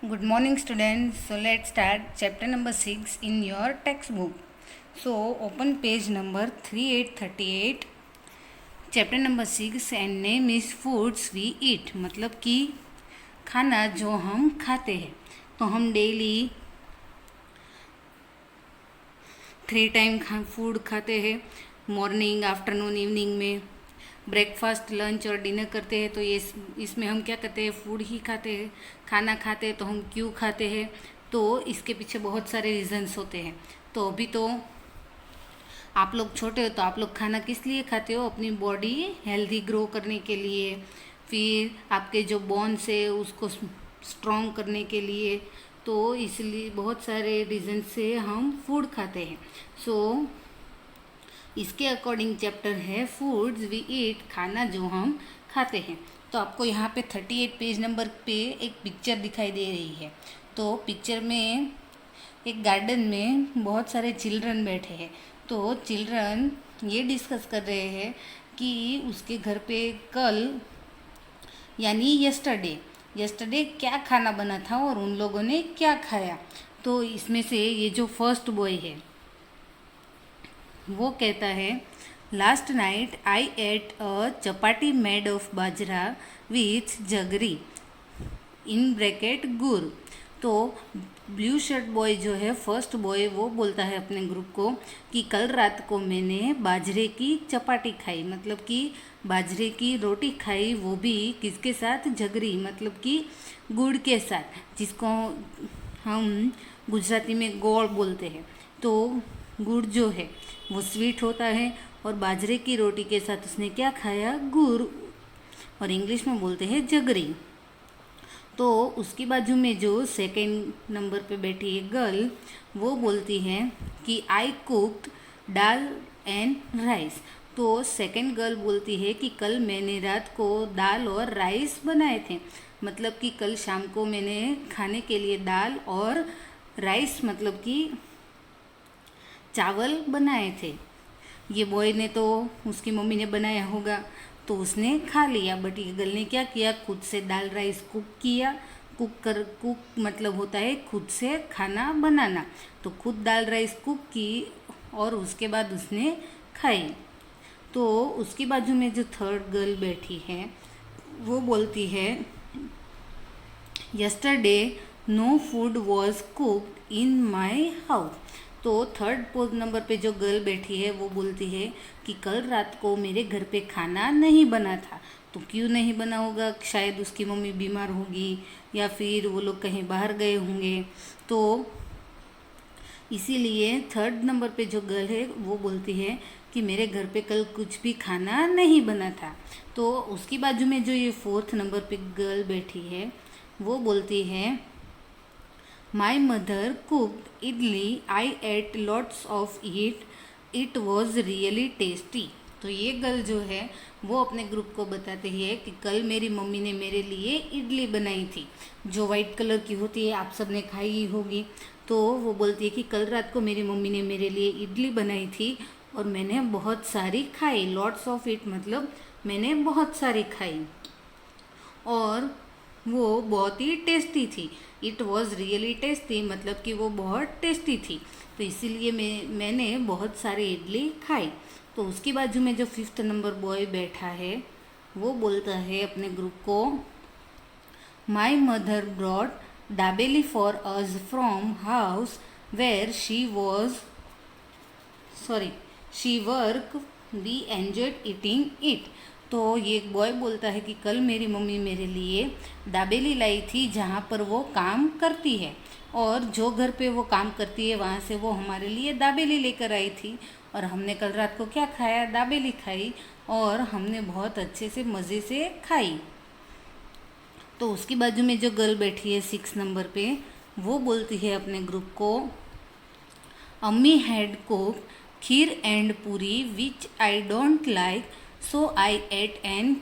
Good morning, students. So let's start chapter number 6 in your textbook. So open page number 3838. Chapter number 6 and name is foods we eat. मतलब कि खाना जो हम खाते हैं. तो हम डेली 3 टाइम फूड खाते हैं. मॉर्निंग, आफ्टरनून, इवनिंग में ब्रेकफास्ट, लंच और डिनर करते हैं. तो ये इसमें हम क्या करते हैं, फूड ही खाते हैं. खाना खाते हैं तो हम क्यों खाते हैं, तो इसके पीछे बहुत सारे रीजंस होते हैं. तो अभी तो आप लोग छोटे हो तो आप लोग खाना किस लिए खाते हो, अपनी बॉडी हेल्दी ग्रो करने के लिए, फिर आपके जो बोन्स है उसको स्ट्रॉन्ग करने के लिए. तो इसलिए बहुत सारे रीजन से हम फूड खाते हैं. सो इसके अकॉर्डिंग चैप्टर है फूड्स वी ईट, खाना जो हम खाते हैं. तो आपको यहाँ पे 38 पेज नंबर पे एक पिक्चर दिखाई दे रही है. तो पिक्चर में एक गार्डन में बहुत सारे चिल्ड्रन बैठे हैं. तो चिल्ड्रन ये डिस्कस कर रहे हैं कि उसके घर पे कल यानी यस्टरडे क्या खाना बना था और उन लोगों ने क्या खाया. तो इसमें से ये जो फर्स्ट बॉय है वो कहता है, last night I ate a chapati made of bajra with jaggery in bracket gur. तो ब्लू शर्ट बॉय जो है फर्स्ट बॉय वो बोलता है अपने ग्रुप को कि कल रात को मैंने बाजरे की चपाटी खाई, मतलब कि बाजरे की रोटी खाई, वो भी किसके साथ, जगरी मतलब कि गुड़ के साथ, जिसको हम गुजराती में गोड़ बोलते हैं. तो गुड़ जो है वो स्वीट होता है और बाजरे की रोटी के साथ उसने क्या खाया, गुड़, और इंग्लिश में बोलते हैं जगरी. तो उसकी बाजू में जो सेकंड नंबर पे बैठी है गर्ल, वो बोलती है कि आई कुक्ड दाल एंड राइस. तो सेकंड गर्ल बोलती है कि कल मैंने रात को दाल और राइस बनाए थे, मतलब कि कल शाम को मैंने खाने के लिए दाल और राइस मतलब कि चावल बनाए थे. ये बॉय ने तो उसकी मम्मी ने बनाया होगा तो उसने खा लिया, बट ये गर्ल ने क्या किया, खुद से दाल राइस कुक किया. कुक मतलब होता है खुद से खाना बनाना. तो खुद दाल राइस कुक की और उसके बाद उसने खाई. तो उसकी बाजू में जो थर्ड गर्ल बैठी है वो बोलती है, yesterday no food was cooked in my house. तो थर्ड पोज नंबर पे जो गर्ल बैठी है वो बोलती है कि कल रात को मेरे घर पे खाना नहीं बना था. तो क्यों नहीं बना होगा, शायद उसकी मम्मी बीमार होगी या फिर वो लोग कहीं बाहर गए होंगे. तो इसीलिए थर्ड नंबर पे जो गर्ल है वो बोलती है कि मेरे घर पे कल कुछ भी खाना नहीं बना था. तो उसकी बाजू में जो ये फोर्थ नंबर पे गर्ल बैठी है वो बोलती है, my mother cooked idli, I ate lots of it was really tasty. तो ये गर्ल जो है वो अपने ग्रुप को बताती है कि कल मेरी मम्मी ने मेरे लिए इडली बनाई थी, जो वाइट कलर की होती है, आप सब ने खाई ही होगी. तो वो बोलती है कि कल रात को मेरी मम्मी ने मेरे लिए इडली बनाई थी और मैंने बहुत सारी खाई. लॉट्स ऑफ इट मतलब मैंने बहुत सारी खाई और वो बहुत ही टेस्टी थी. इट वॉज़ रियली टेस्टी मतलब कि वो बहुत टेस्टी थी, तो इसीलिए मैंने बहुत सारी इडली खाई. तो उसकी बाजू में जो फिफ्थ नंबर बॉय बैठा है वो बोलता है अपने ग्रुप को, my mother brought dabeli for us from house where she work, we enjoyed eating it. तो ये बॉय बोलता है कि कल मेरी मम्मी मेरे लिए दाबेली लाई थी जहाँ पर वो काम करती है, और जो घर पे वो काम करती है वहाँ से वो हमारे लिए दाबेली लेकर आई थी और हमने कल रात को क्या खाया, दाबेली खाई और हमने बहुत अच्छे से मज़े से खाई. तो उसकी बाजू में जो गर्ल बैठी है 6 नंबर पे वो बोलती है अपने ग्रुप को, अम्मी had cook kheer and puri which I don't like, so I ate and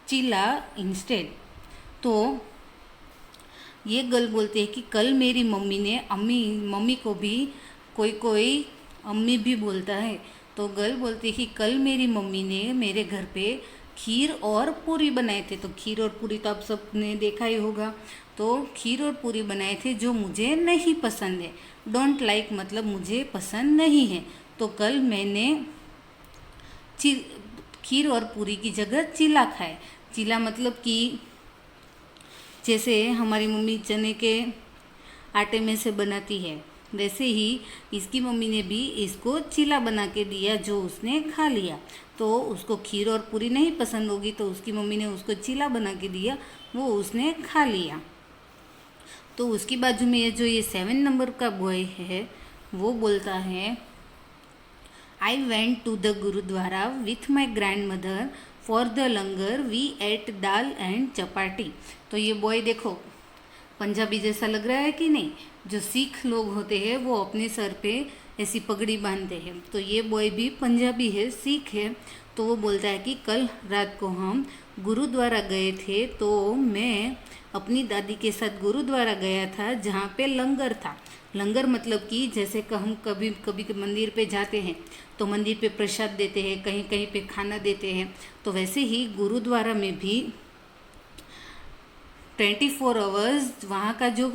chila instead. तो ये गर्ल बोलती है कि कल मेरी मम्मी ने, मम्मी को भी कोई अम्मी भी बोलता है. तो गर्ल बोलती है कि कल मेरी मम्मी ने मेरे घर पे खीर और पूरी बनाए थे. तो खीर और पूरी तो आप सब ने देखा ही होगा. तो खीर और पूरी बनाए थे जो मुझे नहीं पसंद है। डोंट लाइक मतलब मुझे पसंद नहीं है। तो कल मैंने खीर और पूरी की जगह चीला खाए। चीला मतलब कि जैसे हमारी मम्मी चने के आटे में से बनाती है, वैसे ही इसकी मम्मी ने भी इसको चीला बना के दिया जो उसने खा लिया। तो उसको खीर और पूरी नहीं पसंद होगी तो उसकी मम्मी ने उसको चीला बना के दिया, वो उसने खा लिया। तो उसकी बाजू में ये 7 नंबर का बॉय है वो बोलता है, I went to the Gurudwara with my grandmother for the langar. We ate dal and chapati. तो ये बॉय देखो पंजाबी जैसा लग रहा है कि नहीं। जो सिख लोग होते हैं वो अपने सर पे ऐसी पगड़ी बांधते हैं, तो ये बॉय भी पंजाबी है, सिख है। तो वो बोलता है कि कल रात को हम गुरुद्वारा गए थे, तो मैं अपनी दादी के साथ गुरुद्वारा गया था जहाँ पे लंगर था। लंगर मतलब कि जैसे कि हम कभी कभी मंदिर पे जाते हैं तो मंदिर पे प्रसाद देते हैं, कहीं कहीं पे खाना देते हैं, तो वैसे ही गुरुद्वारा में भी 24 आवर्स वहाँ का जो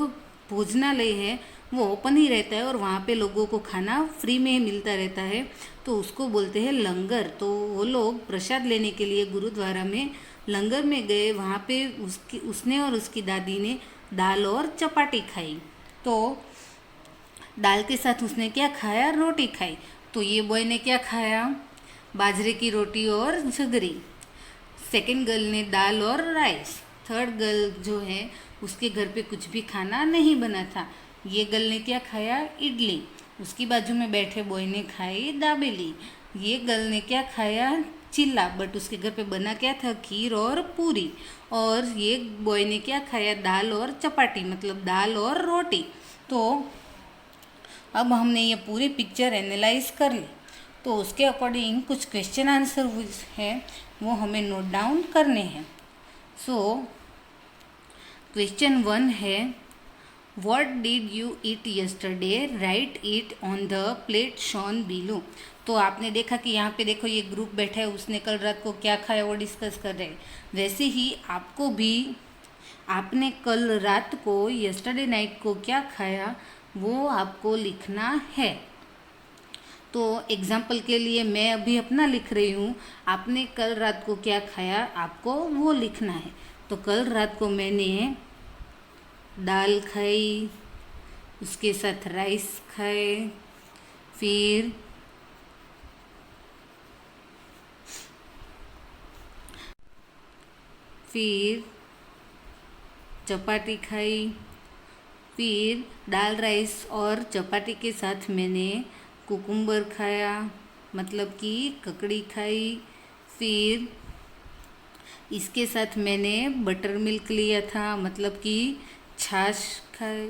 भोजनालय है वो ओपन ही रहता है और वहाँ पे लोगों को खाना फ्री में मिलता रहता है, तो उसको बोलते हैं लंगर। तो वो लोग प्रसाद लेने के लिए गुरुद्वारा में लंगर में गए, वहाँ पे उसने और उसकी दादी ने दाल और चपाटी खाई। तो दाल के साथ उसने क्या खाया, रोटी खाई। तो ये बॉय ने क्या खाया, बाजरे की रोटी और झगरी। सेकंड गर्ल ने दाल और राइस। थर्ड गर्ल जो है उसके घर पे कुछ भी खाना नहीं बना था। ये गर्ल ने क्या खाया, इडली। उसकी बाजू में बैठे बॉय ने खाई दाबेली। ये गर्ल ने क्या खाया, चिल्ला, बट उसके घर पे बना क्या था, खीर और पूरी। और ये बॉय ने क्या खाया, दाल और चपाटी मतलब दाल और रोटी। तो अब हमने ये पूरी पिक्चर एनालाइज कर ली, तो उसके अकॉर्डिंग कुछ क्वेश्चन आंसर है वो हमें नोट डाउन करने हैं। सो क्वेश्चन 1 है, what did you eat yesterday, write it on the plate shown below. तो आपने देखा कि यहाँ पे देखो ये ग्रुप बैठा है, उसने कल रात को क्या खाया वो डिस्कस कर रहे हैं। वैसे ही आपको भी आपने कल रात को यस्टरडे नाइट को क्या खाया वो आपको लिखना है। तो एग्जाम्पल के लिए मैं अभी अपना लिख रही हूँ, आपने कल रात को क्या खाया आपको वो लिखना है। तो कल रात को मैंने दाल खाई, उसके साथ राइस खाए, फिर चपाती खाई, फिर दाल राइस और चपाती के साथ मैंने कुकुम्बर खाया मतलब कि ककड़ी खाई, फिर इसके साथ मैंने बटर मिल्क लिया था मतलब कि छाछ खाई।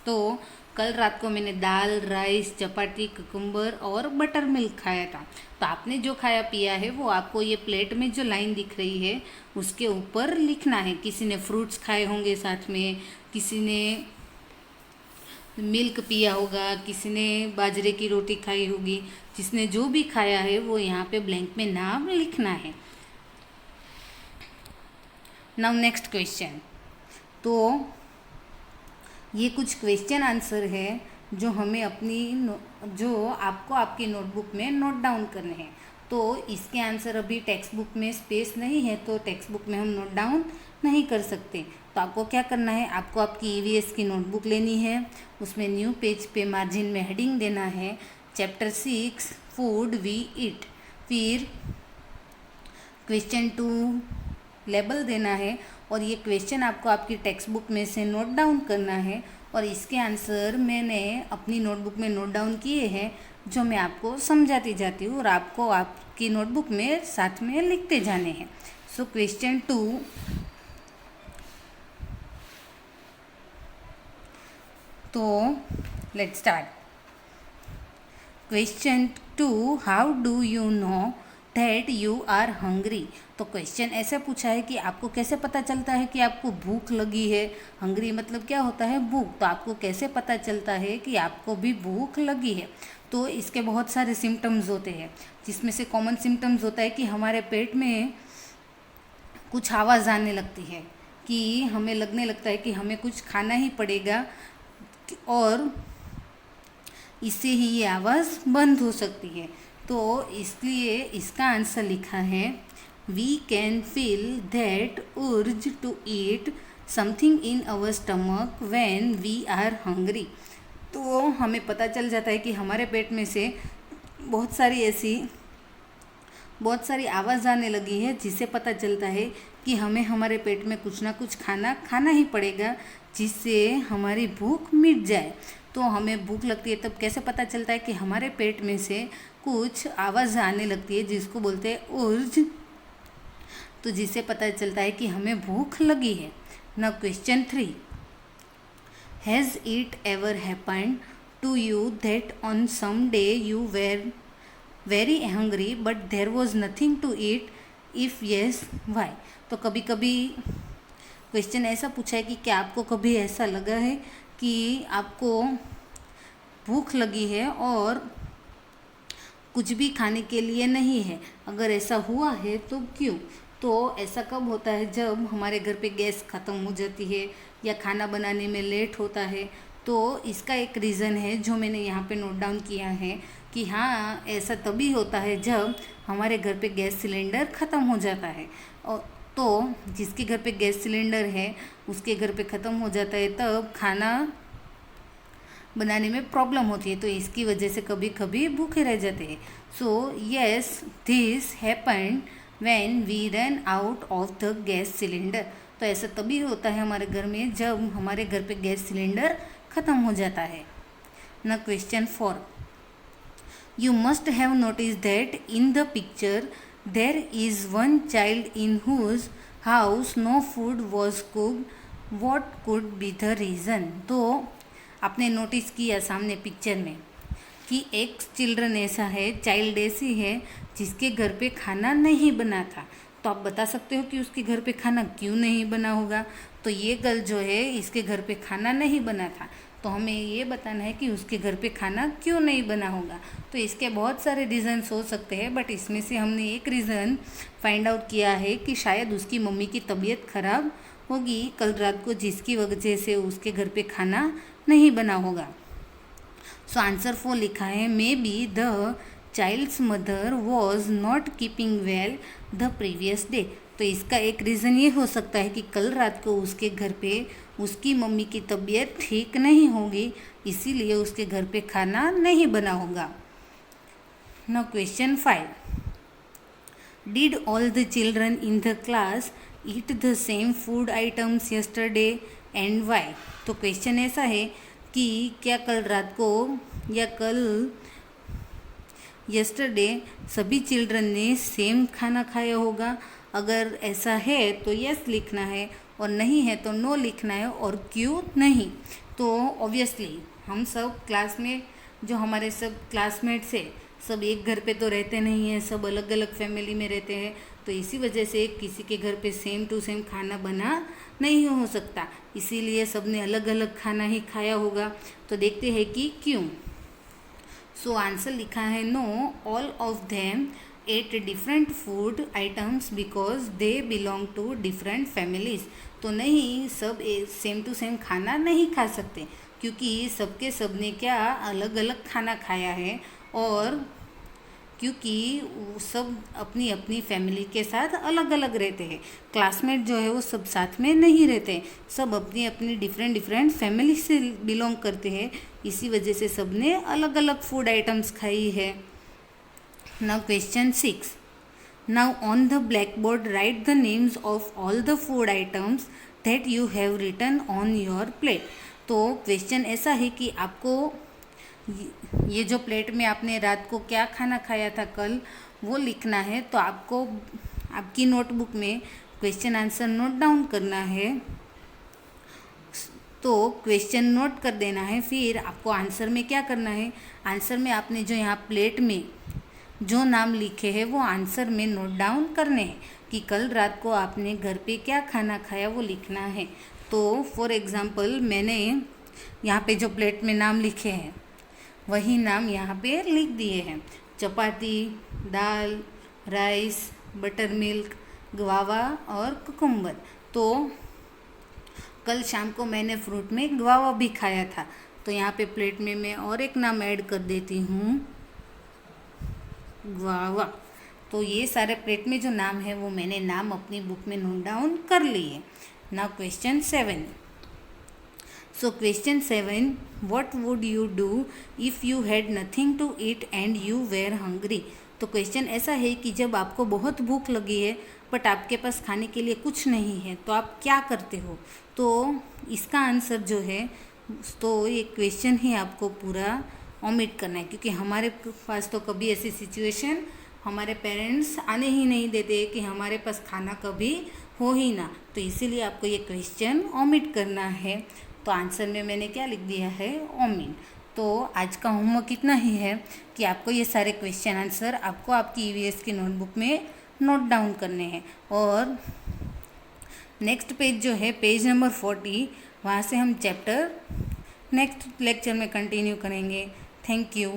तो कल रात को मैंने दाल राइस चपाती कुकुम्बर और बटर मिल्क खाया था। तो आपने जो खाया पिया है वो आपको ये प्लेट में जो लाइन दिख रही है उसके ऊपर लिखना है। किसी ने फ्रूट्स खाए होंगे साथ में, किसी ने मिल्क पिया होगा, किसी ने बाजरे की रोटी खाई होगी, जिसने जो भी खाया है वो यहाँ पे ब्लैंक में नाम लिखना है। Now next question. तो ये कुछ क्वेश्चन आंसर है जो हमें जो आपको आपकी नोटबुक में नोट डाउन करने हैं। तो इसके आंसर अभी टेक्स्ट बुक में स्पेस नहीं है तो टेक्स्ट बुक में हम नोट डाउन नहीं कर सकते। तो आपको क्या करना है, आपको आपकी ईवीएस की नोटबुक लेनी है, उसमें न्यू पेज पे मार्जिन में हेडिंग देना है चैप्टर 6 फूड वी ईट। फिर क्वेश्चन 2 लेबल देना है और ये क्वेश्चन आपको आपकी टेक्स्ट बुक में से नोट डाउन करना है। और इसके आंसर मैंने अपनी नोटबुक में नोट डाउन किए हैं जो मैं आपको समझाती जाती हूँ और आपको आपकी नोटबुक में साथ में लिखते जाने हैं। सो क्वेश्चन 2, तो let's start. Question 2, how do you know that you are hungry. तो क्वेश्चन ऐसे पूछा है कि आपको कैसे पता चलता है कि आपको भूख लगी है। हंग्री मतलब क्या होता है, भूख। तो आपको कैसे पता चलता है कि आपको भी भूख लगी है। तो इसके बहुत सारे सिम्टम्स होते हैं, जिसमें से कॉमन सिम्टम्स होता है कि हमारे पेट में कुछ आवाज़ आने लगती है कि हमें लगने लगता है कि हमें कुछ खाना ही पड़ेगा और इससे ही ये आवाज़ बंद हो सकती है। तो इसलिए इसका आंसर लिखा है we can feel that urge to eat something in our stomach when we are hungry. तो हमें पता चल जाता है कि हमारे पेट में से बहुत सारी आवाज़ आने लगी है, जिससे पता चलता है कि हमें हमारे पेट में कुछ ना कुछ खाना ही पड़ेगा, जिससे हमारी भूख मिट जाए। तो हमें भूख लगती है तब कैसे पता चलता है कि हमारे पेट में से कुछ आवाज़ आने लगती है, जिसको बोलते हैं उर्ज। तो जिससे पता चलता है कि हमें भूख लगी है। Now question 3, has it ever happened to you that on some day you were very hungry but there was nothing to eat, if yes why. तो कभी कभी क्वेश्चन ऐसा पूछा है कि क्या आपको कभी ऐसा लगा है कि आपको भूख लगी है और कुछ भी खाने के लिए नहीं है? अगर ऐसा हुआ है तो क्यों? तो ऐसा कब होता है? जब हमारे घर पे गैस ख़त्म हो जाती है या खाना बनाने में लेट होता है। तो इसका एक रीज़न है जो मैंने यहाँ पे नोट डाउन किया है कि हाँ, ऐसा तभी होता है जब हमारे घर पे गैस सिलेंडर ख़त्म हो जाता है। और तो जिसके घर पे गैस सिलेंडर है उसके घर पे ख़त्म हो जाता है, तब खाना बनाने में प्रॉब्लम होती है। तो इसकी वजह से कभी कभी भूखे रह जाते हैं। So yes, this happened when we run out of the gas cylinder. तो ऐसा तभी होता है हमारे घर में जब हमारे घर पे गैस सिलेंडर ख़त्म हो जाता है। ना question 4, you must have noticed that in the picture there is one child in whose house no food was cooked. What could be the reason? तो आपने नोटिस किया सामने पिक्चर में कि एक चिल्ड्रन ऐसा है, चाइल्ड ऐसी है जिसके घर पे खाना नहीं बना था। तो आप बता सकते हो कि उसके घर पे खाना क्यों नहीं बना होगा? तो ये गर्ल जो है, इसके घर पे खाना नहीं बना था, तो हमें ये बताना है कि उसके घर पे खाना क्यों नहीं बना होगा। तो इसके बहुत सारे रीज़न्स हो सकते हैं, बट इसमें से हमने एक रीज़न फाइंड आउट किया है कि शायद उसकी मम्मी की तबीयत ख़राब होगी कल रात को, जिसकी वजह से उसके घर पे खाना नहीं बना होगा। सो आंसर 4 लिखा है maybe the child's mother was not keeping well the previous day. तो इसका एक रीज़न ये हो सकता है कि कल रात को उसके घर पे उसकी मम्मी की तबीयत ठीक नहीं होगी, इसीलिए उसके घर पे खाना नहीं बना होगा। Now question 5, did all the children in the class eat the same food items yesterday and why. तो क्वेश्चन ऐसा है कि क्या कल रात को या कल यस्टरडे सभी चिल्ड्रन ने सेम खाना खाया होगा? अगर ऐसा है तो यस लिखना है और नहीं है तो नो लिखना है। और क्यों नहीं? तो ऑब्वियसली हम सब क्लास में जो हमारे सब क्लासमेट्स है सब एक घर पे तो रहते नहीं हैं, सब अलग अलग फैमिली में रहते हैं। तो इसी वजह से किसी के घर पे सेम टू सेम खाना बना नहीं हो सकता, इसीलिए सब ने अलग अलग खाना ही खाया होगा। तो देखते हैं कि क्यों। सो आंसर लिखा है no, all of them ate different food items because they belong to different families. तो नहीं, सब सेम टू सेम खाना नहीं खा सकते क्योंकि सबके सब ने क्या अलग अलग खाना खाया है, और क्योंकि वो सब अपनी अपनी फैमिली के साथ अलग अलग रहते हैं। क्लासमेट जो है वो सब साथ में नहीं रहते, सब अपनी अपनी डिफरेंट फैमिली से बिलोंग करते हैं, इसी वजह से सब ने अलग अलग फूड आइटम्स खाई है। Now question 6, now on the blackboard write the names of all the food items that you have written on your plate. तो क्वेश्चन ऐसा है कि आपको ये जो प्लेट में आपने रात को क्या खाना खाया था कल, वो लिखना है। तो आपको आपकी नोटबुक में क्वेश्चन आंसर नोट डाउन करना है। तो क्वेश्चन नोट कर देना है, फिर आपको आंसर में क्या करना है, आंसर में आपने जो यहाँ प्लेट में जो नाम लिखे हैं वो आंसर में नोट डाउन करने हैं कि कल रात को आपने घर पे क्या खाना खाया वो लिखना है। तो फॉर एग्ज़ाम्पल मैंने यहाँ पे जो प्लेट में नाम लिखे हैं वही नाम यहाँ पे लिख दिए हैं, चपाती, दाल, राइस, बटर मिल्क, ग्वावा और कुकुम्बर। तो कल शाम को मैंने फ्रूट में ग्वावा भी खाया था। तो यहाँ पे प्लेट में मैं और एक नाम ऐड कर देती हूँ, ग्वावा। तो ये सारे प्लेट में जो नाम है वो मैंने नाम अपनी बुक में नोट डाउन कर लिए। Now question 7। So question 7, what would you do if you had nothing to eat and you were hungry? तो क्वेश्चन ऐसा है कि जब आपको बहुत भूख लगी है बट आपके पास खाने के लिए कुछ नहीं है तो आप क्या करते हो। तो इसका आंसर जो है, तो ये क्वेश्चन ही आपको पूरा ओमिट करना है, क्योंकि हमारे पास तो कभी ऐसी सिचुएशन हमारे पेरेंट्स आने ही नहीं देते कि हमारे पास खाना कभी हो ही ना। तो इसीलिए आपको ये क्वेश्चन ओमिट करना है। तो आंसर में मैंने क्या लिख दिया है, ओमिट। तो आज का होमवर्क इतना ही है कि आपको ये सारे क्वेश्चन आंसर आपको आपकी ईवीएस की नोटबुक में नोट डाउन करने हैं। और नेक्स्ट पेज जो है पेज नंबर 40, वहाँ से हम चैप्टर नेक्स्ट लेक्चर में कंटिन्यू करेंगे। Thank you.